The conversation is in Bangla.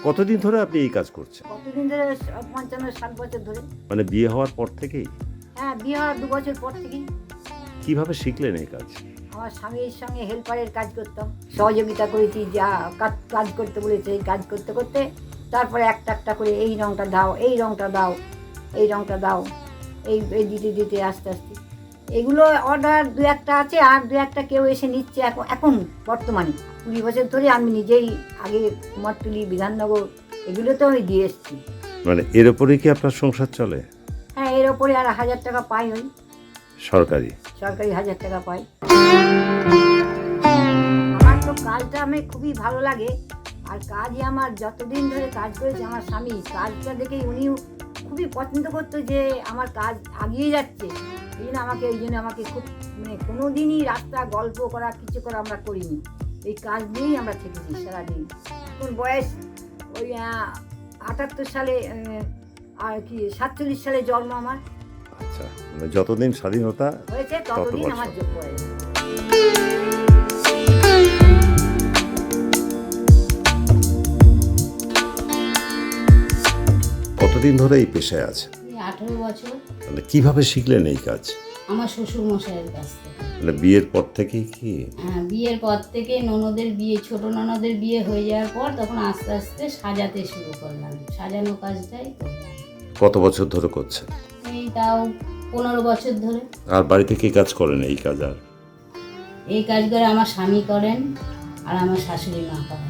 কতদিন ধরে আপনি এই কাজ করছেন? কতদিন ধরে? 55-60 বছর ধরে। মানে বিয়ে হওয়ার পর থেকেই? হ্যাঁ, বিয়ে হওয়ার 2 বছর পর থেকেই। কিভাবে শিখলেন এই কাজ? আমার স্বামীর সঙ্গে হেল্পারের কাজ করতাম, সহযোগিতা করেছি, যা কাজ করতে বলেছে এই কাজ করতে করতে তারপরে একটা একটা করে এই রঙটা দাও, এই রঙটা দাও, এই রঙটা দাও, এই দিতে দিতে আস্তে আস্তে এগুলো অর্ডার 2-1টা আছে, আর 2-1টা কেউ এসে নিচ্ছে। এখন বর্তমানে 20 বছর ধরে আমি নিজেই, আগে কুমারটুলি, বিধাননগর, এগুলো তো আমি দিয়ে এসেছি। মানে এর উপরেই কি আপনার সংসার চলে? হ্যাঁ, এর ওপরে আর 1000 টাকা পাই, ওই সরকারি? সরকারি 1000 টাকা পাই। আমার তো কাজটা আমি খুবই ভালো লাগে, আর কাজই আমার যতদিন ধরে কাজ করেছে আমার স্বামী, কাজটা দেখেই উনিও খুবই পছন্দ করতো যে আমার কাজ আগিয়ে যাচ্ছে। এই জন্য আমাকে খুব, মানে কোনো দিনই রাস্তা গল্প করা, কিছু করা আমরা করিনি। এই কাজ নিয়েই আমরা থেকেছি সারাদিন। এখন বয়স ওই 78 সালে, আর কি 47 সালে জন্ম আমার। আচ্ছা, মানে যতদিন স্বাধীনতা হয়েছে তত ততদিন বছর। আমার যোগ্য হয়েছে। কতদিন ধরে এই পেশায় আছে? এই 18 বছর। মানে কিভাবে শিখলেন এই কাজ? আমার শ্বশুর মশাইয়ের কাছ থেকে। মানে বিয়ের পর থেকেই কি? হ্যাঁ, বিয়ের পর থেকে ননদের বিয়ে, ছোট ননদের বিয়ে হয়ে যাওয়ার পর তখন আস্তে আস্তে সাজাতে শুরু করলাম, সাজানো কাজটাই করলাম। কত বছর ধরে করছেন? এই তাও 15 বছর ধরে। আর বাড়িতে কি কাজ করেন এই কাজ? আর এই কাজ করে আমার স্বামী করেন আর আমার শাশুড়ি মা করেন।